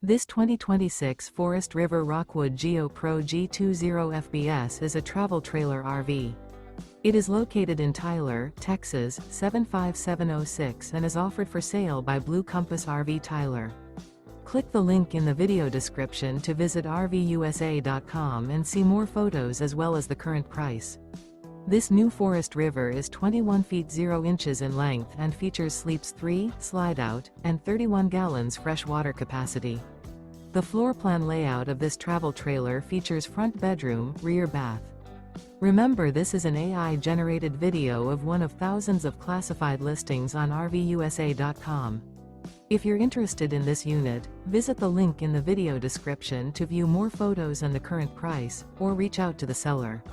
This 2026 Forest River Rockwood Geo Pro G20 FBS is a travel trailer RV. It is located in Tyler, Texas 75706 and is offered for sale by Blue Compass RV Tyler. Click the link in the video description to visit RVUSA.com and see more photos as well as the current price. This new Forest River is 21 feet 0 inches in length and features sleeps 3, slide-out, and 31 gallons fresh water capacity. The floor plan layout of this travel trailer features front bedroom, rear bath. Remember, this is an AI-generated video of one of thousands of classified listings on RVUSA.com. If you're interested in this unit, visit the link in the video description to view more photos and the current price, or reach out to the seller.